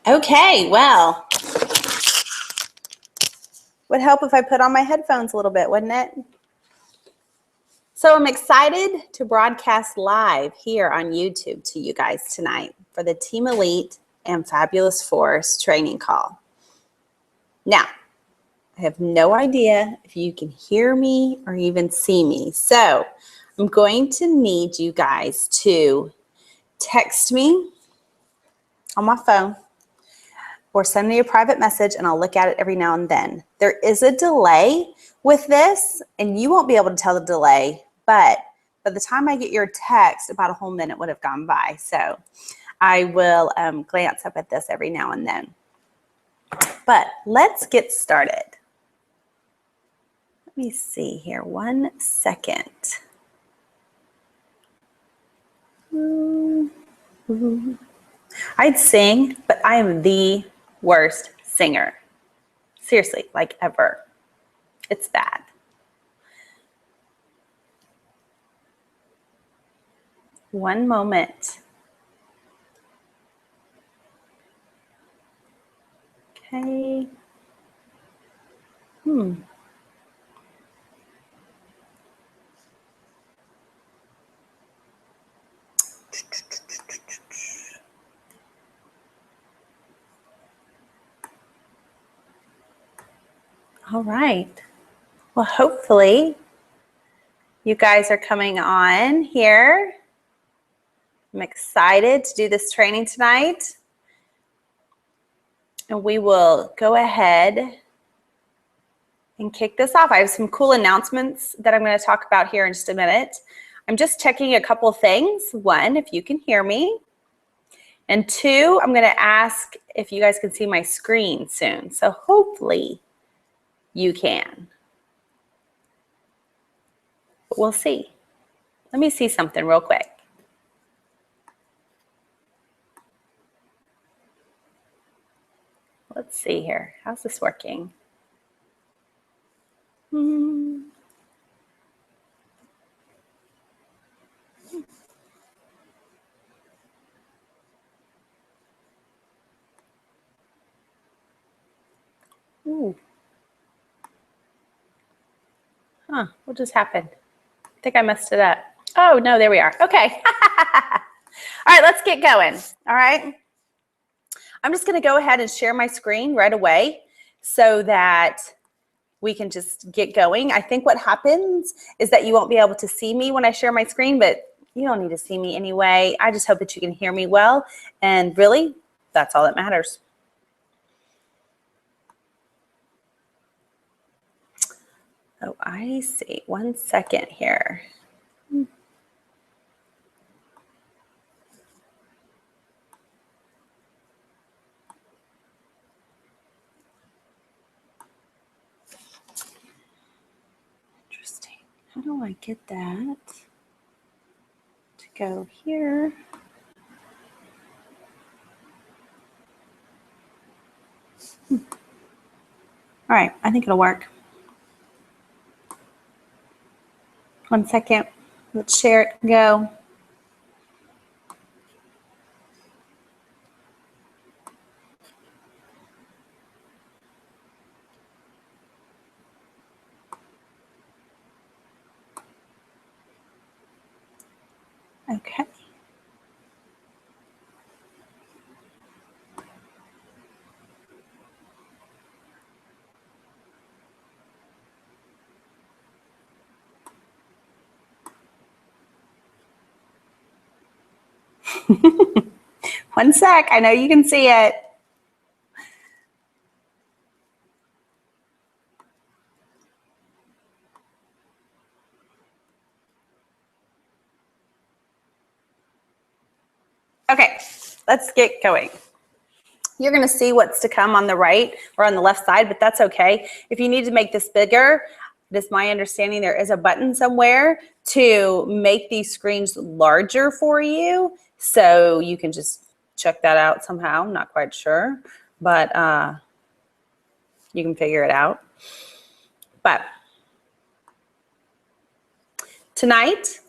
Okay, well, would help if I put on my headphones a little bit, wouldn't it? So I'm excited to broadcast live here on YouTube to you guys tonight for the Team Elite and Fabulous Force training call. Now, I have no idea if you can hear me or even see me. So I'm going to need you guys to text me on my phone or send me a private message and I'll look at it every now and then. There is a delay with this and you won't be able to tell the delay, but by the time I get your text, about a whole minute would have gone by. So I will glance up at this every now and then. But let's get started. Let me see here, 1 second. I'd sing, but I am the worst singer. Seriously, like ever. It's bad. One moment. Okay. All right. Well, hopefully you guys are coming on here. I'm excited to do this training tonight. And we will go ahead and kick this off. I have some cool announcements that I'm going to talk about here in just a minute. I'm just checking a couple things. One, if you can hear me. And two, I'm going to ask if you guys can see my screen soon. So hopefully you can. But we'll see. Let me see something real quick. Let's see here. How's this working? Ooh. Huh, what just happened? I think I messed it up. Oh, no, there we are. Okay. All right, let's get going. All right. I'm just going to go ahead and share my screen right away so that we can just get going. I think what happens is that you won't be able to see me when I share my screen, but you don't need to see me anyway. I just hope that you can hear me well. And really, that's all that matters. Oh, I see. 1 second here. Interesting. How do I get that to go here? All right, I think it'll work. 1 second. Let's share it and go. Okay. One sec. I know you can see it. Okay, let's get going. You're going to see what's to come on the right or on the left side, but that's okay. If you need to make this bigger, it is my understanding there is a button somewhere to make these screens larger for you. So you can just check that out somehow. I'm not quite sure, but you can figure it out. But tonight,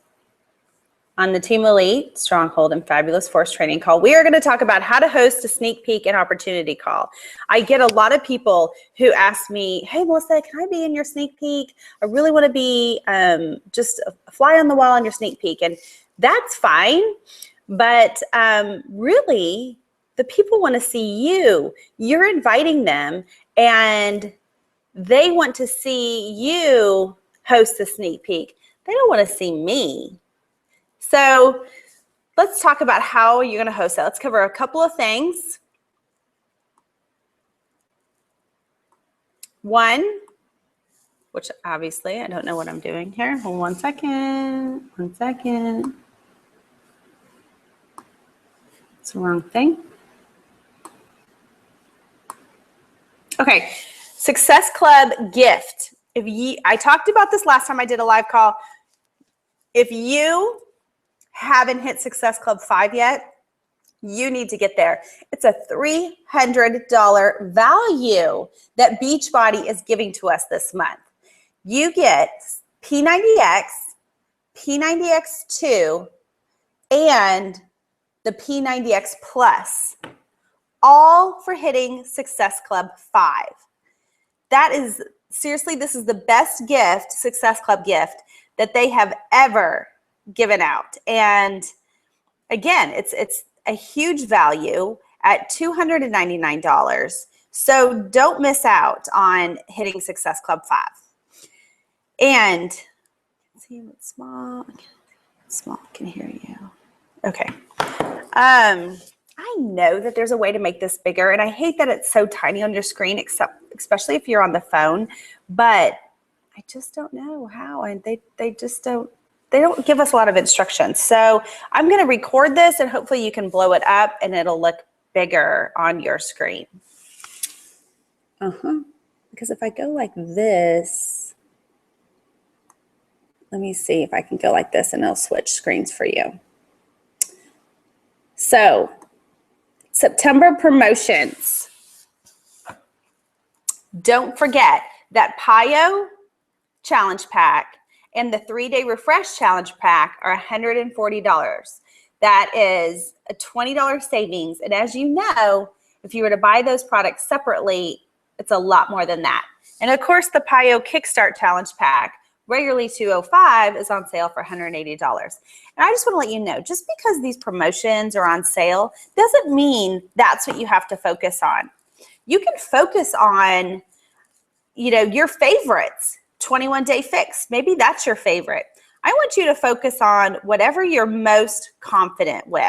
on the Team Elite Stronghold and Fabulous Force training call, we are going to talk about how to host a sneak peek and opportunity call. I get a lot of people who ask me, hey, Melissa, can I be in your sneak peek? I really want to be just a fly on the wall in your sneak peek. And that's fine. But really, the people want to see you. You're inviting them, and they want to see you host the sneak peek. They don't want to see me. So let's talk about how you're going to host that. Let's cover a couple of things. One, which obviously I don't know what I'm doing here. Hold on 1 second. 1 second. It's the wrong thing. Okay, Success Club gift. I talked about this last time I did a live call. If you haven't hit Success Club 5 yet, you need to get there. It's a $300 value that Beachbody is giving to us this month. You get P90X, P90X2, and the P90X Plus, all for hitting Success Club 5. That is, seriously, this is the best gift, Success Club gift, that they have ever given out. And again, it's a huge value at $299. So don't miss out on hitting Success Club 5. And see, it's small. Small, can hear you. Okay. I know that there's a way to make this bigger, and I hate that it's so tiny on your screen, especially if you're on the phone, but I just don't know how, and they just don't give us a lot of instructions. So I'm going to record this, and hopefully you can blow it up and it'll look bigger on your screen. Because if I go like this, let me see if I can go like this and it'll switch screens for you. So September promotions. Don't forget that PIO challenge pack and the 3-day refresh challenge pack are $140. That is a $20 savings. And as you know, if you were to buy those products separately, it's a lot more than that. And of course, the PIO Kickstart challenge pack, regularly $205, is on sale for $180. And I just want to let you know, just because these promotions are on sale doesn't mean that's what you have to focus on. You can focus on, your favorites. 21-day fix. Maybe that's your favorite. I want you to focus on whatever you're most confident with.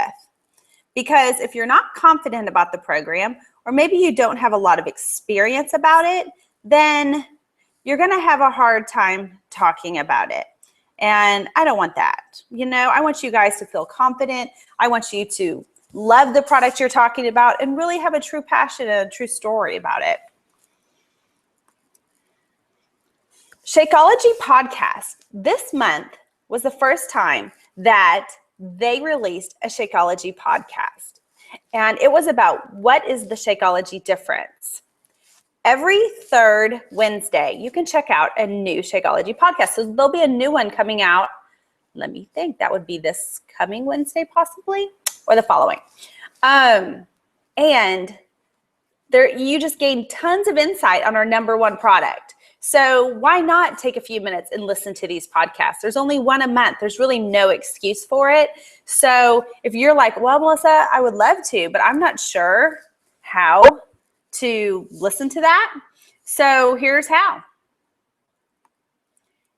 Because if you're not confident about the program, or maybe you don't have a lot of experience about it, then you're going to have a hard time talking about it. And I don't want that. I want you guys to feel confident. I want you to love the product you're talking about and really have a true passion and a true story about it. Shakeology Podcast. This month was the first time that they released a Shakeology podcast. And it was about what is the Shakeology difference. Every third Wednesday, you can check out a new Shakeology podcast. So there'll be a new one coming out. Let me think. That would be this coming Wednesday possibly, or the following. And you just gain tons of insight on our number one product. So why not take a few minutes and listen to these podcasts? There's only one a month. There's really no excuse for it. So if you're like, well, Melissa, I would love to, but I'm not sure how to listen to that. So here's how.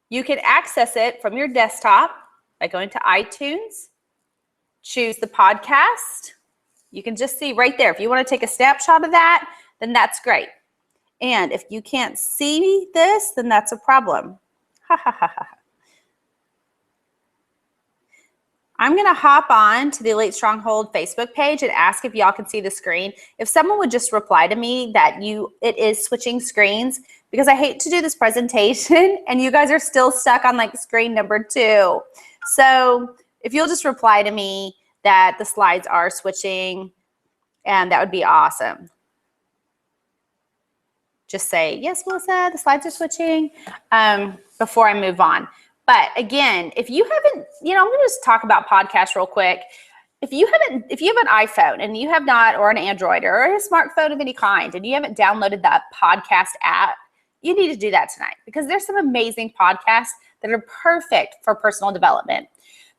You can access it from your desktop by going to iTunes, choose the podcast. You can just see right there. If you want to take a snapshot of that, then that's great. And if you can't see this, then that's a problem. I'm going to hop on to the Elite Stronghold Facebook page and ask if y'all can see the screen. If someone would just reply to me that it is switching screens, because I hate to do this presentation and you guys are still stuck on like screen number 2. So if you'll just reply to me that the slides are switching, and that would be awesome. Just say, yes, Melissa, the slides are switching before I move on. But again, if you haven't, I'm going to just talk about podcasts real quick. If you have an iPhone and you have not, or an Android or a smartphone of any kind, and you haven't downloaded that podcast app, you need to do that tonight, because there's some amazing podcasts that are perfect for personal development.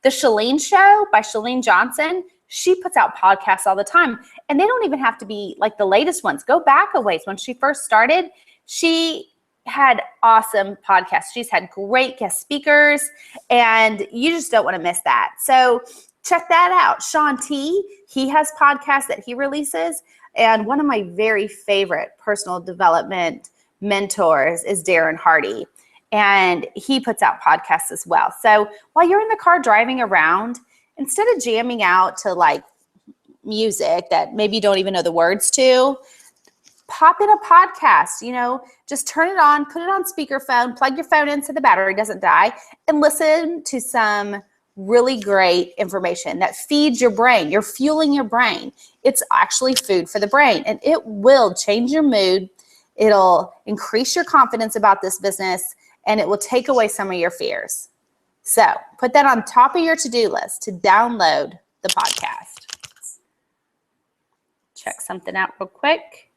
The Shalene Show by Shalene Johnson, she puts out podcasts all the time, and they don't even have to be like the latest ones. Go back a ways. When she first started, she had awesome podcasts. She's had great guest speakers, and you just don't want to miss that. So check that out. Sean T, he has podcasts that he releases, and one of my very favorite personal development mentors is Darren Hardy, and he puts out podcasts as well. So while you're in the car driving around, instead of jamming out to like music that maybe you don't even know the words to, pop in a podcast, just turn it on, put it on speakerphone, plug your phone in so the battery doesn't die, and listen to some really great information that feeds your brain. You're fueling your brain. It's actually food for the brain, and it will change your mood. It'll increase your confidence about this business, and it will take away some of your fears. So put that on top of your to-do list to download the podcast. Check something out real quick.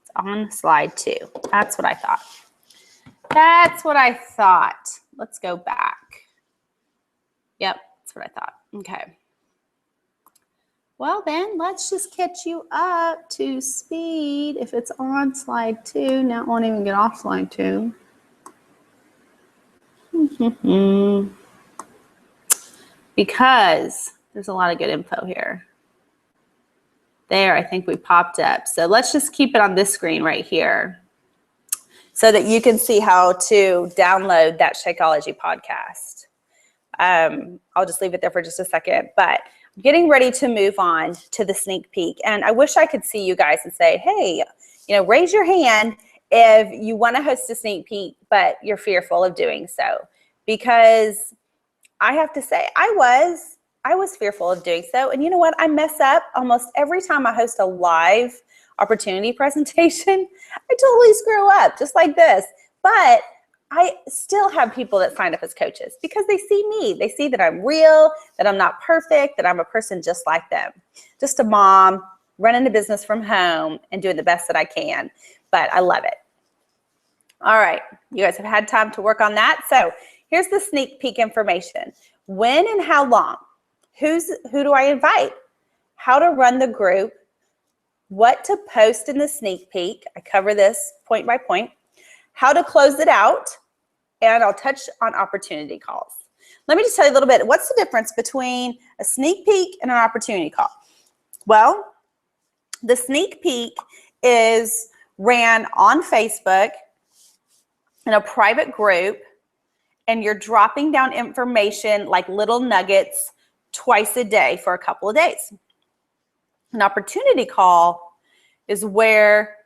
It's on slide 2. That's what I thought. Let's go back. Yep, that's what I thought. Okay. Well, then let's just catch you up to speed. If it's on slide 2, now it won't even get off slide 2. Because there's a lot of good info here. There, I think we popped up. So let's just keep it on this screen right here so that you can see how to download that Shakeology podcast. I'll just leave it there for just a second, but I'm getting ready to move on to the sneak peek. And I wish I could see you guys and say, hey, raise your hand if you want to host a sneak peek, but you're fearful of doing so. Because I have to say, I was fearful of doing so. And you know what? I mess up almost every time I host a live opportunity presentation. I totally screw up, just like this. But I still have people that sign up as coaches because they see me. They see that I'm real, that I'm not perfect, that I'm a person just like them. Just a mom running a business from home and doing the best that I can. But I love it. All right. You guys have had time to work on that. So here's the sneak peek information. When and how long? Who do I invite? How to run the group? What to post in the sneak peek? I cover this point by point. How to close it out, and I'll touch on opportunity calls. Let me just tell you a little bit. What's the difference between a sneak peek and an opportunity call? Well, the sneak peek is ran on Facebook in a private group, and you're dropping down information like little nuggets twice a day for a couple of days. An opportunity call is where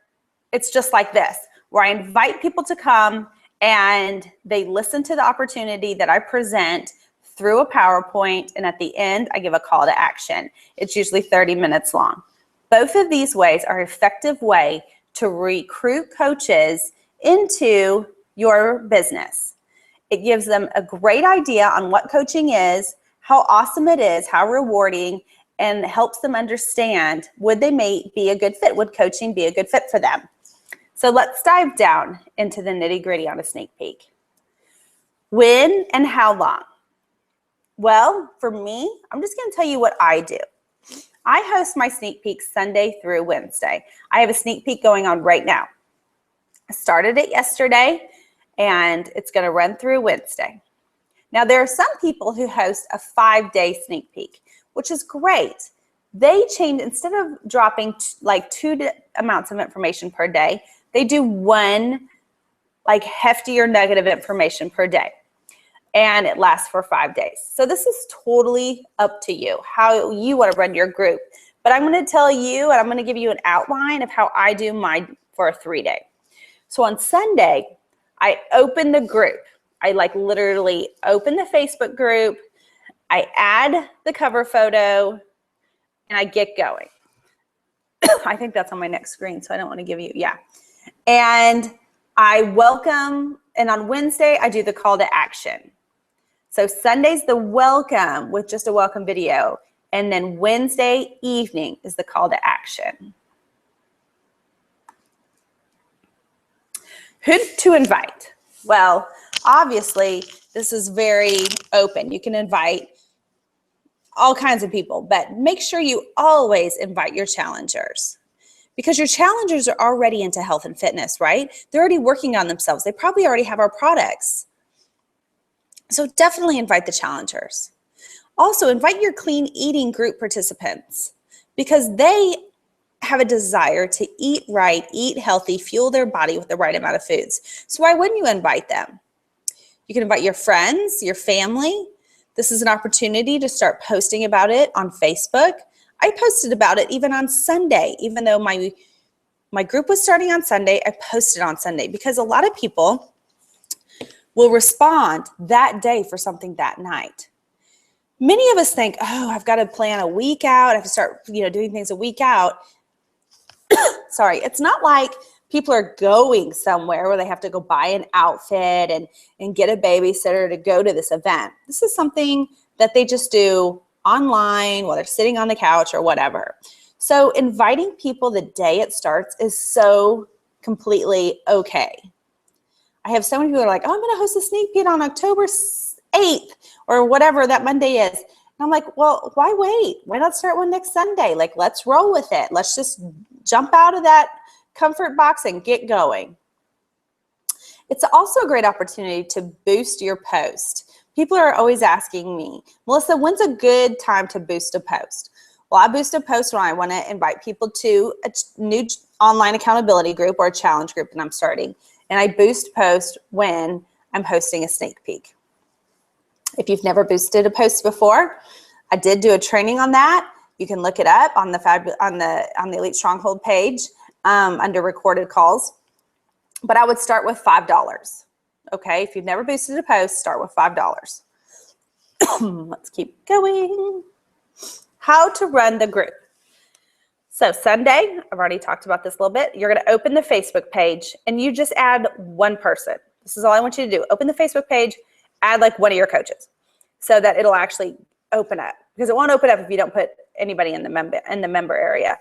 it's just like this, where I invite people to come and they listen to the opportunity that I present through a PowerPoint, and at the end, I give a call to action. It's usually 30 minutes long. Both of these ways are an effective way to recruit coaches into your business. It gives them a great idea on what coaching is, how awesome it is, how rewarding, and helps them understand, would they be a good fit? Would coaching be a good fit for them? So let's dive down into the nitty-gritty on a sneak peek. When and how long? Well, for me, I'm just going to tell you what I do. I host my sneak peek Sunday through Wednesday. I have a sneak peek going on right now. I started it yesterday, and it's going to run through Wednesday. Now, there are some people who host a 5-day sneak peek, which is great. They change, instead of dropping like 2 amounts of information per day, they do one like heftier nugget of information per day. And it lasts for 5 days. So this is totally up to you, how you want to run your group. But I'm going to tell you, and I'm going to give you an outline of how I do mine for a 3-day. So on Sunday, I open the group. I like literally open the Facebook group. I add the cover photo, and I get going. I think that's on my next screen, so I don't want to give you, yeah. And I welcome on Wednesday, I do the call to action. So Sunday's the welcome with just a welcome video. And then Wednesday evening is the call to action. Who to invite? Well, obviously, this is very open. You can invite all kinds of people, but make sure you always invite your challengers, because your challengers are already into health and fitness, right? They're already working on themselves. They probably already have our products. So definitely invite the challengers. Also, invite your clean eating group participants, because they have a desire to eat right, eat healthy, fuel their body with the right amount of foods. So why wouldn't you invite them? You can invite your friends, your family. This is an opportunity to start posting about it on Facebook. I posted about it even on Sunday, even though my group was starting on Sunday, I posted on Sunday, because a lot of people will respond that day for something that night. Many of us think, oh, I've got to plan a week out. I have to start, doing things a week out. Sorry, it's not like people are going somewhere where they have to go buy an outfit and get a babysitter to go to this event. This is something that they just do online while they're sitting on the couch or whatever. So inviting people the day it starts is so completely okay. I have so many people who are like, oh, I'm going to host a sneak peek on October 8th or whatever that Monday is. And I'm like, well, why wait? Why not start one next Sunday? Like, let's roll with it. Let's just jump out of that comfort box and get going. It's also a great opportunity to boost your post. People are always asking me, Melissa, when's a good time to boost a post? Well, I boost a post when I want to invite people to a new online accountability group or a challenge group that I'm starting. And I boost post when I'm hosting a sneak peek. If you've never boosted a post before, I did do a training on that. You can look it up on the Elite Stronghold page under recorded calls. But I would start with $5. Okay, if you've never boosted a post, start with $5. Let's keep going. How to run the group. So Sunday, I've already talked about this a little bit. You're going to open the Facebook page and you just add one person. This is all I want you to do. Open the Facebook page, add like one of your coaches so that it'll actually open up, because it won't open up if you don't put anybody in the member area.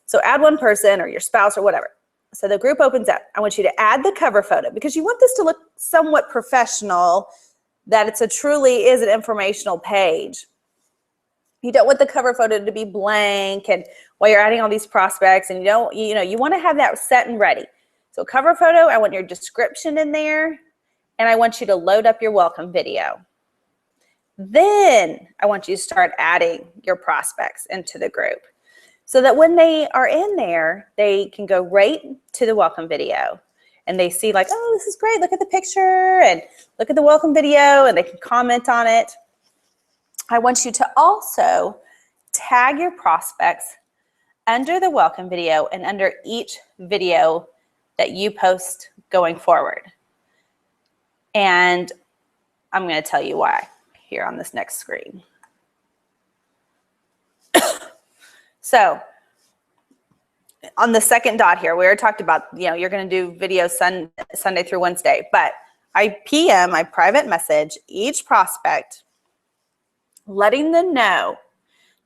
So add one person or your spouse or whatever. So the group opens up. I want you to add the cover photo, because you want this to look somewhat professional, that it's truly is an informational page. You don't want the cover photo to be blank and while you're adding all these prospects, and you want to have that set and ready. So cover photo, I want your description in there, and I want you to load up your welcome video. Then I want you to start adding your prospects into the group so that when they are in there, they can go right to the welcome video and they see like, oh, this is great. Look at the picture and look at the welcome video, and they can comment on it. I want you to also tag your prospects under the welcome video and under each video that you post going forward. And I'm going to tell you why here on this next screen. So on the second dot here, we already talked about, you're going to do videos Sunday through Wednesday, but I private message each prospect, letting them know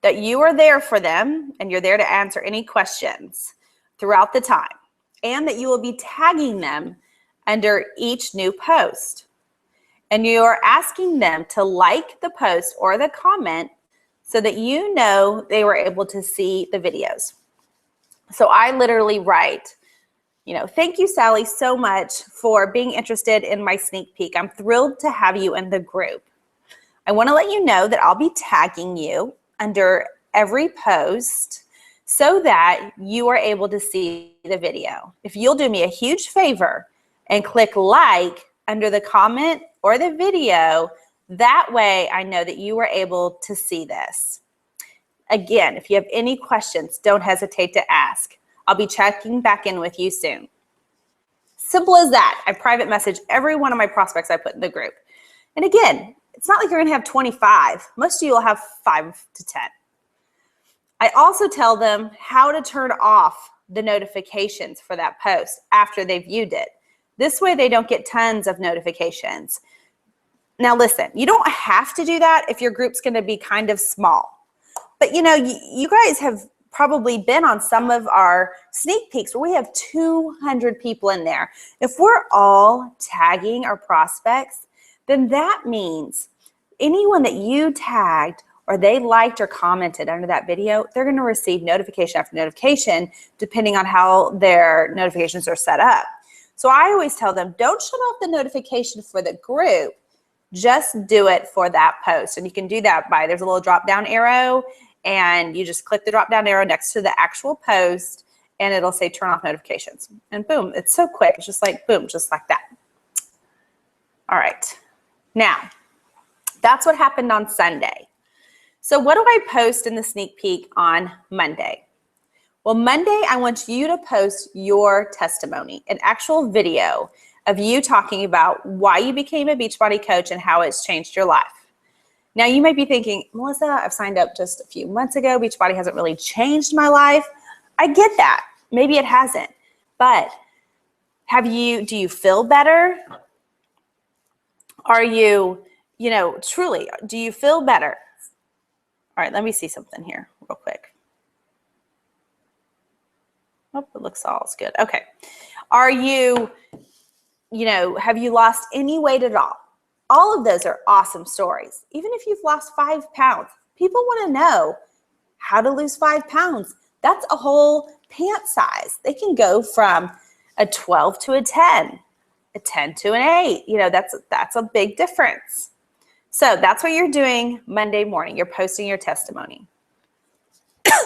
that you are there for them and you're there to answer any questions throughout the time, and that you will be tagging them under each new post. And you are asking them to like the post or the comment so that you know they were able to see the videos. So I literally write, thank you, Sally, so much for being interested in my sneak peek. I'm thrilled to have you in the group. I want to let you know that I'll be tagging you under every post so that you are able to see the video. If you'll do me a huge favor and click like under the comment or the video, that way I know that you were able to see this. Again, if you have any questions, don't hesitate to ask. I'll be checking back in with you soon. Simple as that. I private message every one of my prospects I put in the group. And again, it's not like you're going to have 25. Most of you will have 5 to 10. I also tell them how to turn off the notifications for that post after they viewed it. This way they don't get tons of notifications. Now listen, you don't have to do that if your group's going to be kind of small. But you guys have probably been on some of our sneak peeks where we have 200 people in there. If we're all tagging our prospects, then that means anyone that you tagged or they liked or commented under that video, they're going to receive notification after notification depending on how their notifications are set up. So I always tell them, don't shut off the notification for the group. Just do it for that post. And you can do that by, there's a little drop down arrow, and you just click the drop down arrow next to the actual post and it'll say turn off notifications. And boom, it's so quick. It's just like boom, just like that. All right. Now, that's what happened on Sunday. So what do I post in the sneak peek on Monday? Well, Monday, I want you to post your testimony, an actual video of you talking about why you became a Beachbody coach and how it's changed your life. Now, you might be thinking, Melissa, I've signed up just a few months ago. Beachbody hasn't really changed my life. I get that. Maybe it hasn't. But do you feel better? Are you, truly, do you feel better? All right, let me see something here real quick. Oh, it looks all good. Okay. Are you, have you lost any weight at all? All of those are awesome stories. Even if you've lost 5 pounds, people want to know how to lose 5 pounds. That's a whole pant size. They can go from a 12 to a 10 to an 8. That's a big difference. So that's what you're doing Monday morning. You're posting your testimony.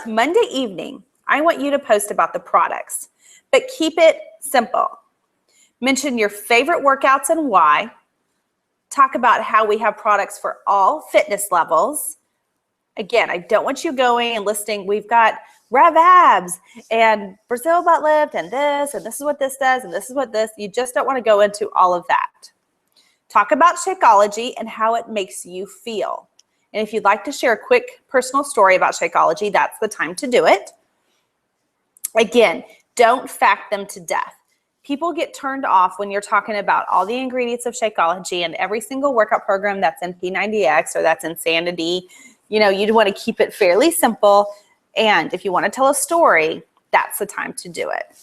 Monday evening, I want you to post about the products, but keep it simple. Mention your favorite workouts and why. Talk about how we have products for all fitness levels. Again, I don't want you going and listing, we've got Rev Abs and Brazil butt lift and this is what this does and this is what this. You just don't want to go into all of that. Talk about Shakeology and how it makes you feel. And if you'd like to share a quick personal story about Shakeology, that's the time to do it. Again, don't fact them to death. People get turned off when you're talking about all the ingredients of Shakeology and every single workout program that's in P90X or that's Insanity. You'd want to keep it fairly simple. And if you want to tell a story, that's the time to do it.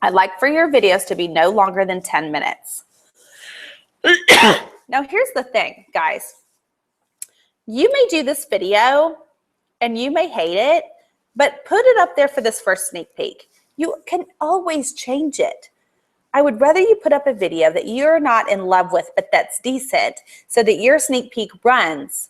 I'd like for your videos to be no longer than 10 minutes. Now, here's the thing, guys. You may do this video and you may hate it, but put it up there for this first sneak peek. You can always change it. I would rather you put up a video that you're not in love with, but that's decent, so that your sneak peek runs,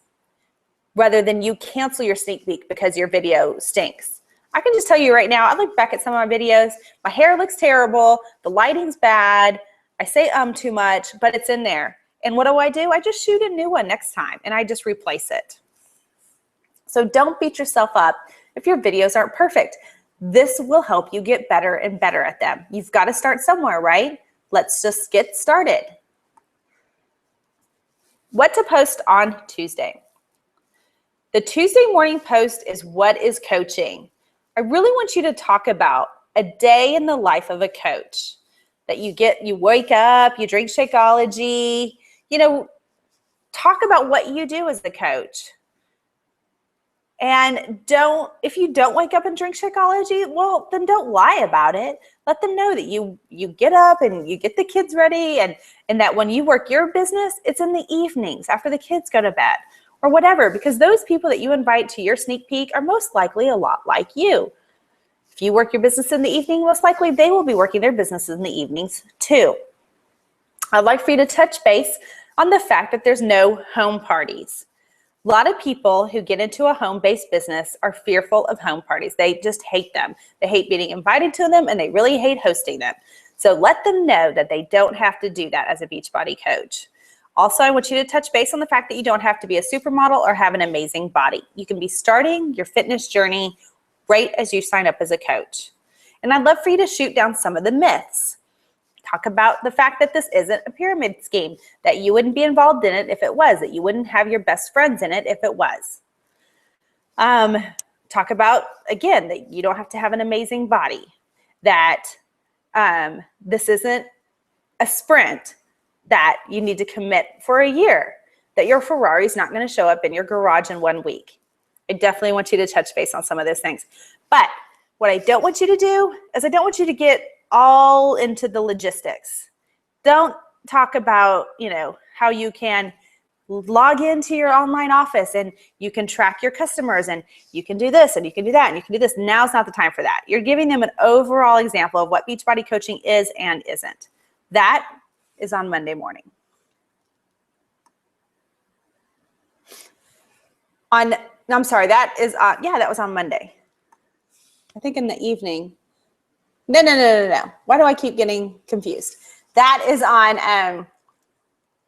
rather than you cancel your sneak peek because your video stinks. I can just tell you right now, I look back at some of my videos, my hair looks terrible, the lighting's bad, I say too much, but it's in there. And what do? I just shoot a new one next time, and I just replace it. So don't beat yourself up if your videos aren't perfect. This will help you get better and better at them. You've got to start somewhere, right? Let's just get started. What to post on Tuesday. The Tuesday morning post is what is coaching. I really want you to talk about a day in the life of a coach. That you wake up, you drink Shakeology, talk about what you do as the coach. And if you don't wake up and drink Shakeology, well, then don't lie about it. Let them know that you get up and you get the kids ready and that when you work your business, it's in the evenings after the kids go to bed or whatever, because those people that you invite to your sneak peek are most likely a lot like you. If you work your business in the evening, most likely they will be working their businesses in the evenings too. I'd like for you to touch base on the fact that there's no home parties. A lot of people who get into a home-based business are fearful of home parties. They just hate them. They hate being invited to them, and they really hate hosting them. So let them know that they don't have to do that as a Beachbody coach. Also, I want you to touch base on the fact that you don't have to be a supermodel or have an amazing body. You can be starting your fitness journey right as you sign up as a coach. And I'd love for you to shoot down some of the myths. Talk about the fact that this isn't a pyramid scheme, that you wouldn't be involved in it if it was, that you wouldn't have your best friends in it if it was. Talk about, again, that you don't have to have an amazing body, that this isn't a sprint that you need to commit for a year, that your Ferrari is not going to show up in your garage in 1 week. I definitely want you to touch base on some of those things. But what I don't want you to do is I don't want you to get all into the logistics. Don't talk about, how you can log into your online office and you can track your customers and you can do this and you can do that and you can do this. Now's not the time for that. You're giving them an overall example of what Beachbody coaching is and isn't. That is on Monday morning. That was on Monday. I think in the evening. No. Why do I keep getting confused? That is on,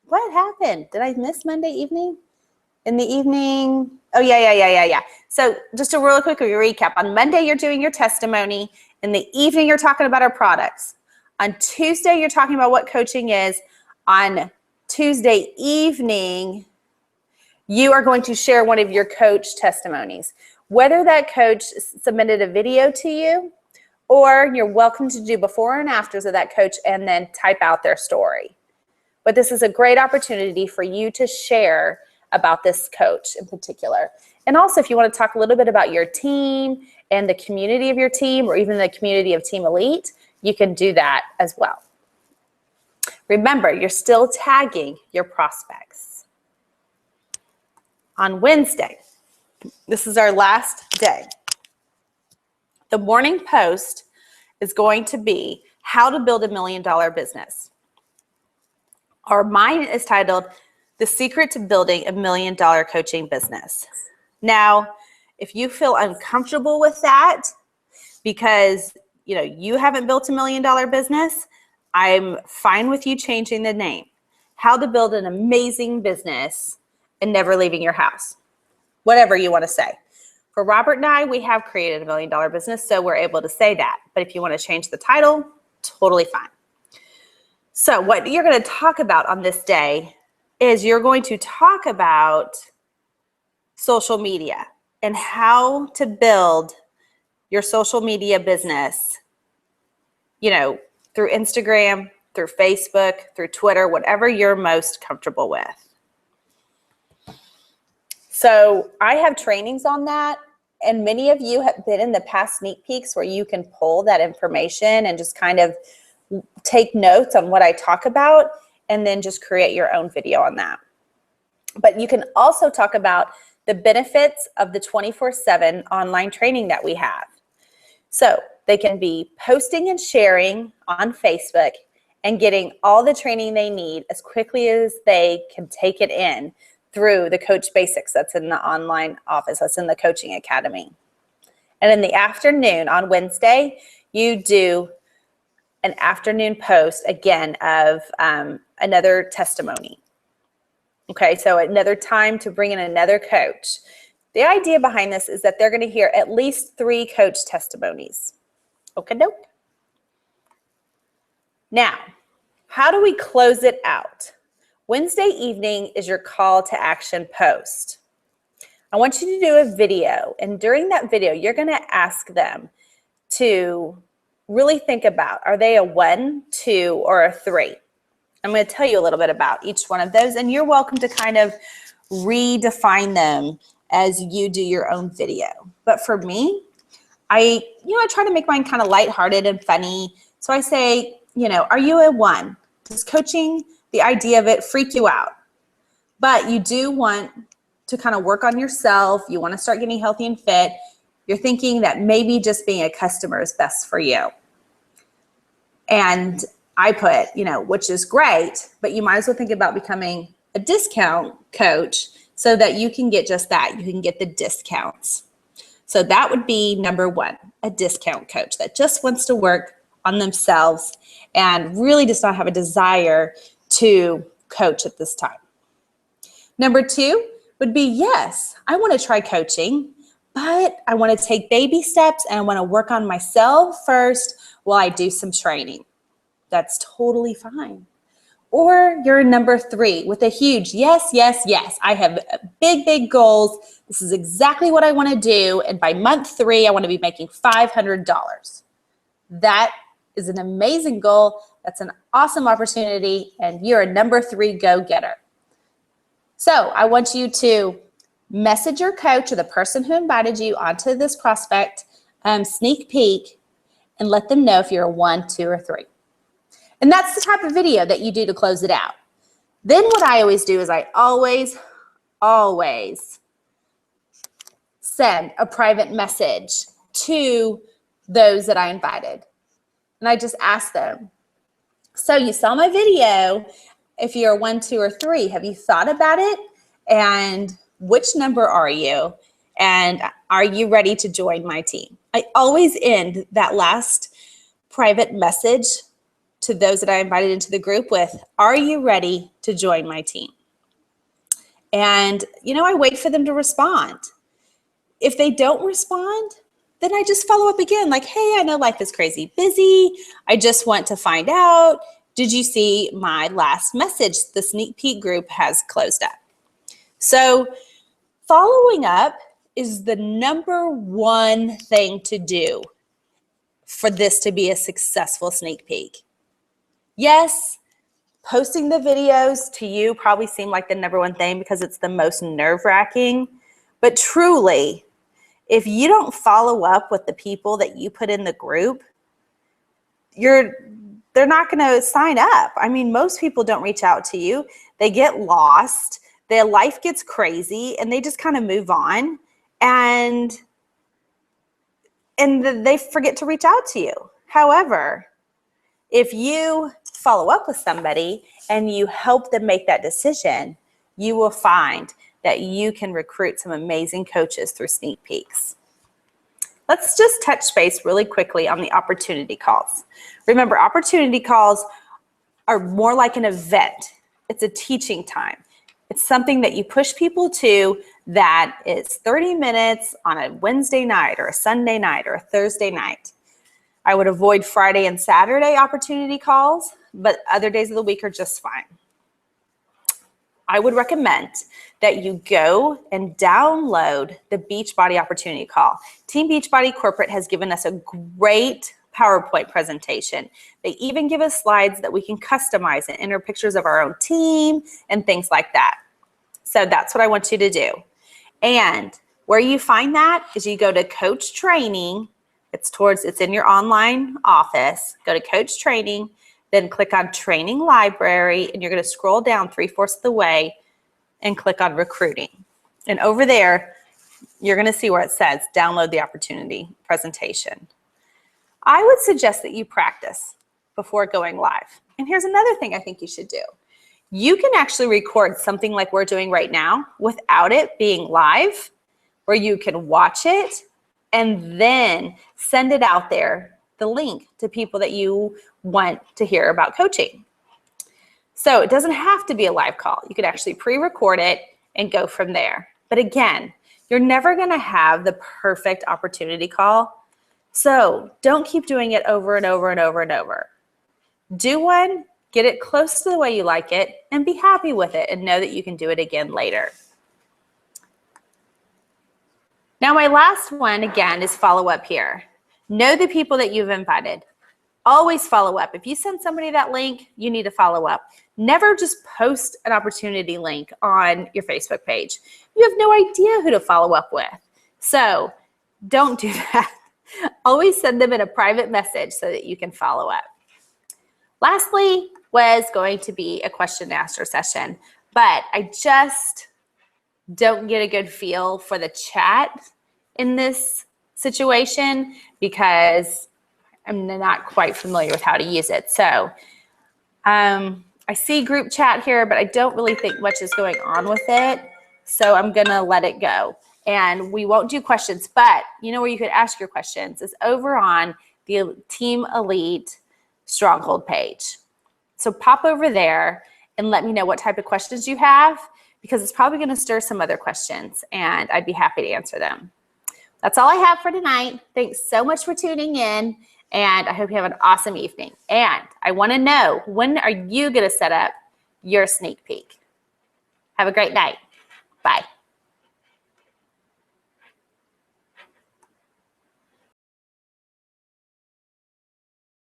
what happened? Did I miss Monday evening? In the evening? Oh, yeah. So just a real quick recap. On Monday, you're doing your testimony. In the evening, you're talking about our products. On Tuesday, you're talking about what coaching is. On Tuesday evening, you are going to share one of your coach testimonies. Whether that coach submitted a video to you, or you're welcome to do before and afters of that coach and then type out their story. But this is a great opportunity for you to share about this coach in particular. And also, if you want to talk a little bit about your team and the community of your team, or even the community of Team Elite, you can do that as well. Remember, you're still tagging your prospects. On Wednesday, this is our last day. The morning post is going to be how to build $1 million business. Mine is titled, The Secret to Building $1 Million Coaching Business. Now, if you feel uncomfortable with that because you haven't built $1 million business, I'm fine with you changing the name. How to build an amazing business and never leaving your house. Whatever you want to say. For Robert and I, we have created $1 million business, so we're able to say that. But if you want to change the title, totally fine. So what you're going to talk about on this day is you're going to talk about social media and how to build your social media business, through Instagram, through Facebook, through Twitter, whatever you're most comfortable with. So I have trainings on that, and many of you have been in the past sneak peeks where you can pull that information and just kind of take notes on what I talk about and then just create your own video on that. But you can also talk about the benefits of the 24/7 online training that we have. So they can be posting and sharing on Facebook and getting all the training they need as quickly as they can take it in through the Coach Basics that's in the online office, that's in the Coaching Academy. And in the afternoon on Wednesday, you do an afternoon post again of another testimony. Okay, so another time to bring in another coach. The idea behind this is that they're going to hear at least 3 coach testimonies. Okay, dope. Now, how do we close it out? Wednesday evening is your call to action post. I want you to do a video, and during that video, you're going to ask them to really think about, are they a 1, 2, or a 3? I'm going to tell you a little bit about each one of those, and you're welcome to kind of redefine them as you do your own video. But for me, I try to make mine kind of lighthearted and funny. So I say, are you a 1? Does coaching, the idea of it, freak you out? But you do want to kind of work on yourself. You want to start getting healthy and fit. You're thinking that maybe just being a customer is best for you. And I put, which is great, but you might as well think about becoming a discount coach so that you can get just that. You can get the discounts. So that would be number 1, a discount coach that just wants to work on themselves and really does not have a desire to coach at this time. Number 2 would be, yes, I want to try coaching, but I want to take baby steps and I want to work on myself first while I do some training. That's totally fine. Or you're number 3 with a huge yes, yes, yes. I have big, big goals. This is exactly what I want to do. And by month 3, I want to be making $500. That is an amazing goal, That's an awesome opportunity, and you're a number 3 go-getter. So I want you to message your coach or the person who invited you onto this prospect sneak peek and let them know if you're a 1, 2, or 3. And that's the type of video that you do to close it out. Then what I always do is I always send a private message to those that I invited. And I just ask them, so you saw my video. If you're a 1, 2, or 3, have you thought about it? And which number are you? And are you ready to join my team? I always end that last private message to those that I invited into the group with, are you ready to join my team? And, I wait for them to respond. If they don't respond, then I just follow up again like, hey, I know life is crazy busy. I just want to find out, did you see my last message? The sneak peek group has closed up. So following up is the number 1 thing to do for this to be a successful sneak peek. Yes, posting the videos to you probably seem like the number 1 thing because it's the most nerve-wracking, but truly, if you don't follow up with the people that you put in the group, they're not going to sign up. I mean, most people don't reach out to you. They get lost. Their life gets crazy, and they just kind of move on, and they forget to reach out to you. However, if you follow up with somebody and you help them make that decision, you will find that you can recruit some amazing coaches through sneak peeks. Let's just touch base really quickly on the opportunity calls. Remember, opportunity calls are more like an event. It's a teaching time. It's something that you push people to that is 30 minutes on a Wednesday night or a Sunday night or a Thursday night. I would avoid Friday and Saturday opportunity calls, but other days of the week are just fine. I would recommend that you go and download the Beachbody Opportunity Call. Team Beachbody Corporate has given us a great PowerPoint presentation. They even give us slides that we can customize and enter pictures of our own team and things like that. So that's what I want you to do. And where you find that is you go to Coach Training. It's in your online office. Go to Coach Training, then click on Training Library, and you're going to scroll down 3/4 of the way and click on Recruiting. And over there, you're going to see where it says Download the Opportunity Presentation. I would suggest that you practice before going live. And here's another thing I think you should do. You can actually record something like we're doing right now without it being live, where you can watch it and then send it out there, the link to people that you want to hear about coaching. So it doesn't have to be a live call. You could actually pre-record it and go from there. But again, you're never going to have the perfect opportunity call. So don't keep doing it over and over and over and over. Do one, get it close to the way you like it, and be happy with it and know that you can do it again later. Now, my last one, again, is follow up here. Know the people that you've invited. Always follow up. If you send somebody that link, you need to follow up. Never just post an opportunity link on your Facebook page. You have no idea who to follow up with. So don't do that. Always send them in a private message so that you can follow up. Lastly was going to be a question and answer session, but I just don't get a good feel for the chat in this situation because I'm not quite familiar with how to use it. So I see group chat here, but I don't really think much is going on with it. So I'm going to let it go. And we won't do questions, but you know where you could ask your questions is over on the Team Elite Stronghold page. So pop over there and let me know what type of questions you have, because it's probably going to stir some other questions and I'd be happy to answer them. That's all I have for tonight. Thanks so much for tuning in, and I hope you have an awesome evening. And I want to know, when are you going to set up your sneak peek? Have a great night. Bye.